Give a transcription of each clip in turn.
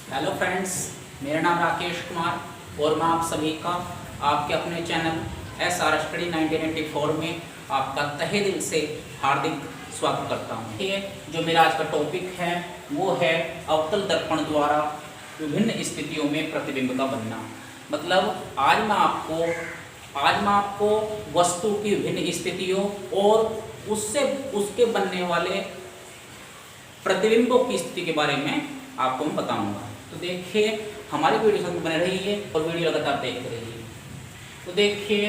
Hello friends, मेरा नाम राकेश कुमार और मैं आप सभी का आपके अपने चैनल SR स्टडी 1994 में आपका तहे दिल से हार्दिक स्वागत करता हूँ। ये जो मेरा आज का टॉपिक है वो है अवतल दर्पण द्वारा विभिन्न स्थितियों में प्रतिबिंब का बनना। मतलब आज मैं आपको वस्तु की विभिन्न स्थितियों और उसके बनने वाले प्रतिबिंबों की स्थिति के बारे में आपको मैं बताऊंगा। तो देखिए हमारी वीडियो संग बने रहिए और वीडियो लगातार देखते रहिए। तो देखिए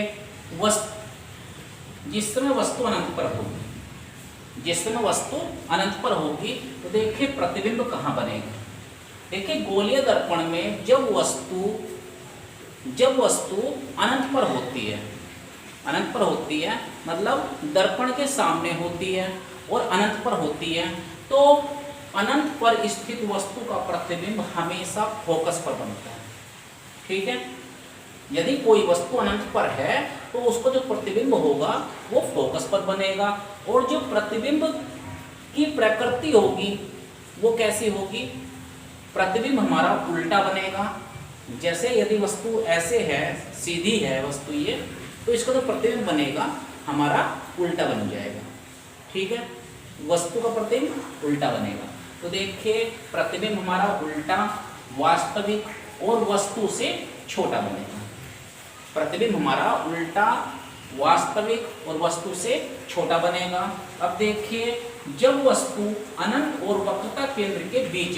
जिस समय वस्तु अनंत पर होगी तो देखिए प्रतिबिंब कहाँ बनेगा। देखिए गोलीय दर्पण में जब वस्तु अनंत पर होती है मतलब दर्पण के सामने होती है और अनंत पर होती है, तो अनंत पर स्थित वस्तु का प्रतिबिंब हमेशा फोकस पर बनता है। ठीक है, यदि कोई वस्तु अनंत पर है तो उसका जो प्रतिबिंब होगा वो फोकस पर बनेगा और जो प्रतिबिंब की प्रकृति होगी वो कैसी होगी, प्रतिबिंब हमारा उल्टा बनेगा। जैसे यदि वस्तु ऐसे है, सीधी है वस्तु ये, तो इसका जो प्रतिबिंब बनेगा हमारा उल्टा बन जाएगा। ठीक है, वस्तु का प्रतिबिंब उल्टा बनेगा। तो देखिए प्रतिबिंब हमारा उल्टा, वास्तविक और वस्तु से छोटा बनेगा। प्रतिबिंब हमारा उल्टा, वास्तविक और वस्तु से छोटा बनेगा। अब देखिए जब वस्तु अनंत और वक्रता केंद्र के बीच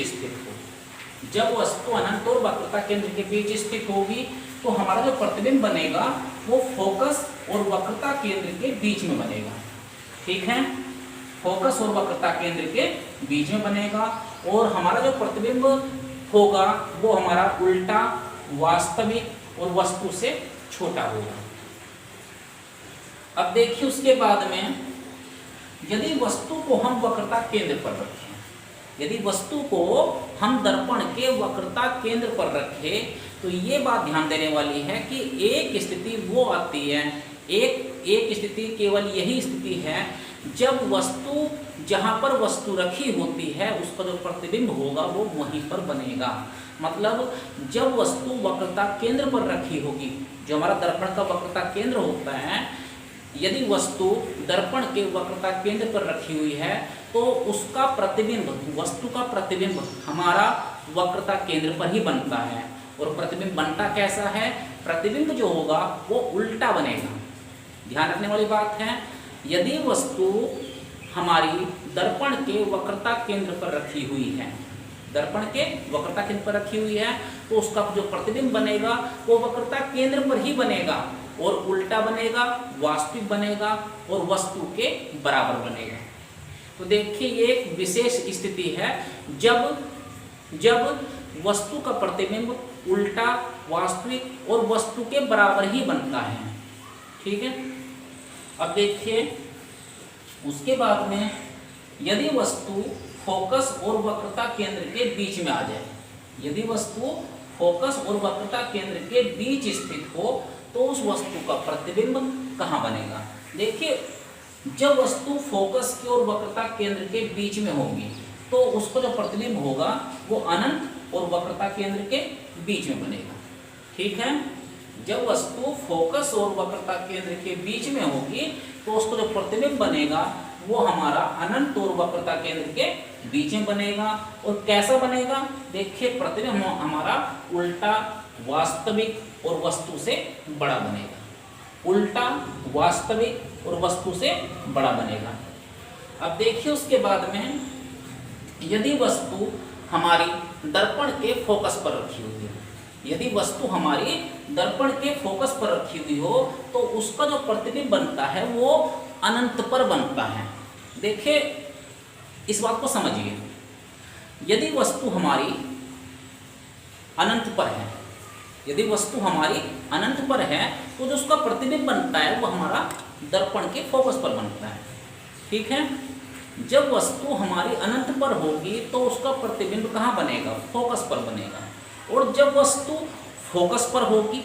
स्थित होगी तो हमारा जो प्रतिबिंब बनेगा वो फोकस और वक्रता केंद्र के बीच में बनेगा। ठीक है, फोकस और वक्रता केंद्र के बीच में बनेगा और हमारा जो प्रतिबिंब होगा वो हमारा उल्टा, वास्तविक और वस्तु से छोटा होगा। अब देखिए उसके बाद में यदि वस्तु को हम वक्रता केंद्र पर रखें, यदि वस्तु को हम दर्पण के वक्रता केंद्र पर रखें तो ये बात ध्यान देने वाली है कि एक स्थिति वो आती है, एक स्थिति केवल यही स्थिति है जब वस्तु जहां पर वस्तु रखी होती है उसका जो प्रतिबिंब होगा वो वहीं पर बनेगा। मतलब जब वस्तु वक्रता केंद्र पर रखी होगी, जो हमारा दर्पण का वक्रता केंद्र होता है, यदि वस्तु दर्पण के वक्रता केंद्र पर रखी हुई है तो उसका प्रतिबिंब, वस्तु का प्रतिबिंब हमारा वक्रता केंद्र पर ही बनता है। और प्रतिबिंब बनता कैसा है, प्रतिबिंब जो होगा वो उल्टा बनेगा। ध्यान रखने वाली बात है, यदि वस्तु हमारी दर्पण के वक्रता केंद्र पर रखी हुई है, दर्पण के वक्रता केंद्र पर रखी हुई है तो उसका जो प्रतिबिंब बनेगा वो वक्रता केंद्र पर ही बनेगा और उल्टा बनेगा, वास्तविक बनेगा और वस्तु के बराबर बनेगा। तो देखिए ये एक विशेष स्थिति है जब वस्तु का प्रतिबिंब उल्टा, वास्तविक और वस्तु के बराबर ही बनता है। ठीक है, अब देखिए उसके बाद में यदि वस्तु फोकस और वक्रता केंद्र के बीच में आ जाए, यदि वस्तु फोकस और वक्रता केंद्र के बीच स्थित हो तो उस वस्तु का प्रतिबिंब कहाँ बनेगा। देखिए जब वस्तु फोकस की और वक्रता केंद्र के बीच में होगी तो उसका जो प्रतिबिंब होगा वो अनंत और वक्रता केंद्र के बीच में बनेगा। ठीक है, जब वस्तु फोकस और वक्रता केंद्र के बीच में होगी तो उसको जो प्रतिबिंब बनेगा वो हमारा अनंत और वक्रता केंद्र के बीच में बनेगा। और कैसा बनेगा, देखिए प्रतिबिंब हमारा उल्टा, वास्तविक और वस्तु से बड़ा बनेगा। उल्टा, वास्तविक और वस्तु से बड़ा बनेगा। अब देखिए उसके बाद में यदि वस्तु हमारी दर्पण के फोकस पर रखी हुई है, यदि वस्तु हमारी दर्पण के फोकस पर रखी हुई हो तो उसका जो प्रतिबिंब बनता है वो अनंत पर बनता है। देखिए इस बात को समझिए, यदि वस्तु हमारी अनंत पर है, यदि वस्तु हमारी अनंत पर है तो जो उसका प्रतिबिंब बनता है वो हमारा दर्पण के फोकस पर बनता है। ठीक है, जब वस्तु हमारी अनंत पर होगी तो उसका प्रतिबिंब कहाँ बनेगा, फोकस पर बनेगा। और जब वस्तु फोकस पर होगी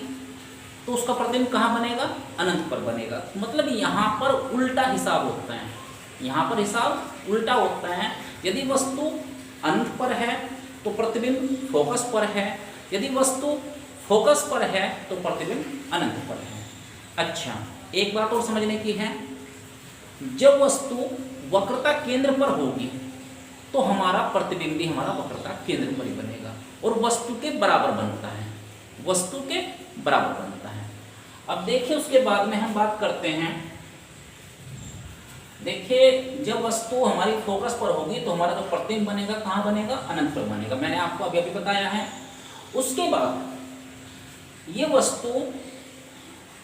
तो उसका प्रतिबिंब कहाँ बनेगा, अनंत पर बनेगा। मतलब यहाँ पर उल्टा हिसाब होता है, यहाँ पर हिसाब उल्टा होता है। यदि वस्तु अनंत पर है तो प्रतिबिंब फोकस पर है, यदि वस्तु फोकस पर है तो प्रतिबिंब अनंत पर है। अच्छा, एक बात और समझने की है, जब वस्तु वक्रता केंद्र पर होगी तो हमारा प्रतिबिंब भी हमारा वक्रता केंद्र पर ही बनेगा और वस्तु के बराबर बनता है, वस्तु के बराबर बनता है। अब देखिए उसके बाद में हम बात करते हैं, देखिए जब वस्तु हमारी फोकस पर होगी तो हमारा जो प्रतिबिंब बनेगा कहाँ बनेगा, अनंत पर बनेगा, मैंने आपको अभी अभी बताया है। उसके बाद ये वस्तु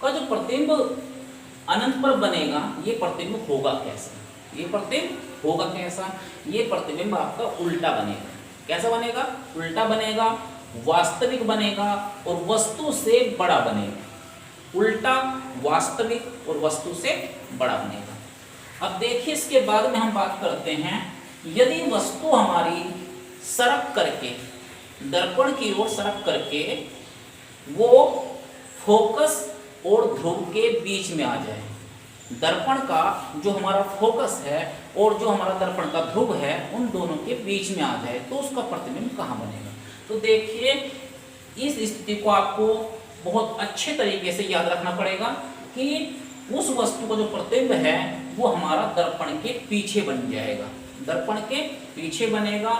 का जो प्रतिबिंब अनंत पर बनेगा, ये प्रतिबिंब होगा कैसा, ये प्रतिबिंब होगा कैसा, ये प्रतिबिंब आपका उल्टा बनेगा। कैसा बनेगा, उल्टा बनेगा, वास्तविक बनेगा और वस्तु से बड़ा बनेगा। उल्टा, वास्तविक और वस्तु से बड़ा बनेगा। अब देखिए इसके बाद में हम बात करते हैं, यदि वस्तु हमारी सरक करके, दर्पण की ओर सरक करके वो फोकस और ध्रुव के बीच में आ जाए, दर्पण का जो हमारा फोकस है और जो हमारा दर्पण का ध्रुव है उन दोनों के बीच में आ जाए तो उसका प्रतिबिंब कहाँ बनेगा। तो देखिए इस स्थिति को आपको बहुत अच्छे तरीके से याद रखना पड़ेगा कि उस वस्तु का जो प्रतिबिंब है वो हमारा दर्पण के पीछे बन जाएगा, दर्पण के पीछे बनेगा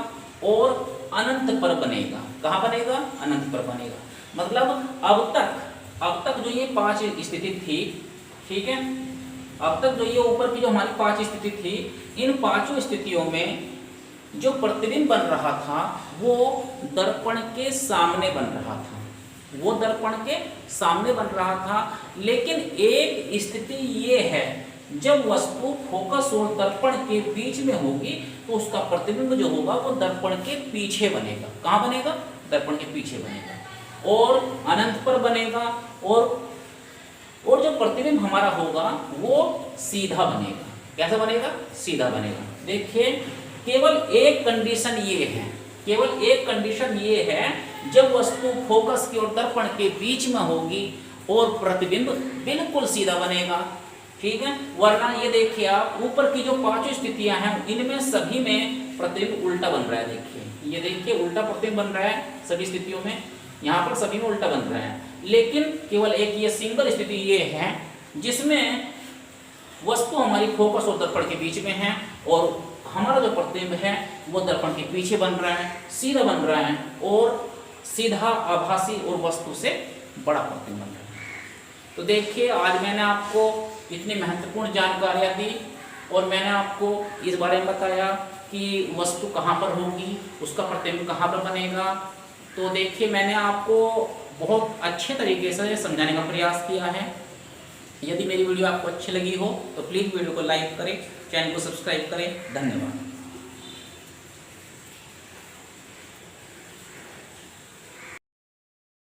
और अनंत पर बनेगा। कहाँ बनेगा, अनंत पर बनेगा। मतलब अब तक जो ये 5 स्थिति थी, ठीक है, अब तक जो ये ऊपर की जो हमारी 5 स्थिति थी, इन 5 स्थितियों में जो प्रतिबिंब बन रहा था वो दर्पण के सामने बन रहा था, वो दर्पण के सामने बन रहा था। लेकिन एक स्थिति ये है, जब वस्तु फोकस और दर्पण के बीच में होगी तो उसका प्रतिबिंब जो होगा वो दर्पण के पीछे बनेगा। कहाँ बनेगा, दर्पण के पीछे बनेगा और अनंत पर बनेगा और जो प्रतिबिंब हमारा होगा वो सीधा बनेगा। कैसा बनेगा, सीधा बनेगा। देखिए केवल एक कंडीशन ये है, केवल एक कंडीशन ये है, जब वस्तु फोकस की और दर्पण के बीच में होगी और प्रतिबिंब बिल्कुल सीधा बनेगा, ठीक है। वरना ये देखिए आप ऊपर की जो 5 स्थितियां हैं इनमें सभी में प्रतिबिंब उल्टा बन रहा है। देखिए, ये देखिए उल्टा प्रतिबिंब बन रहा है सभी स्थितियों में, यहाँ पर सभी में उल्टा बन रहा है। लेकिन केवल एक ये सिंगल स्थिति ये है जिसमें वस्तु हमारी फोकस और दर्पण के बीच में है और हमारा जो प्रतिबिंब है वो दर्पण के पीछे बन रहा है, सीधा बन रहा है और सीधा, आभासी और वस्तु से बड़ा प्रतिबिंब बन रहा है। तो देखिए आज मैंने आपको इतनी महत्वपूर्ण जानकारियाँ दी और मैंने आपको इस बारे में बताया कि वस्तु कहाँ पर होगी, उसका प्रतिबिंब कहाँ पर बनेगा। तो देखिए मैंने आपको बहुत अच्छे तरीके से समझाने का प्रयास किया है। यदि मेरी वीडियो आपको अच्छी लगी हो तो प्लीज़ वीडियो को लाइक करें, चैनल को सब्सक्राइब करें। धन्यवाद।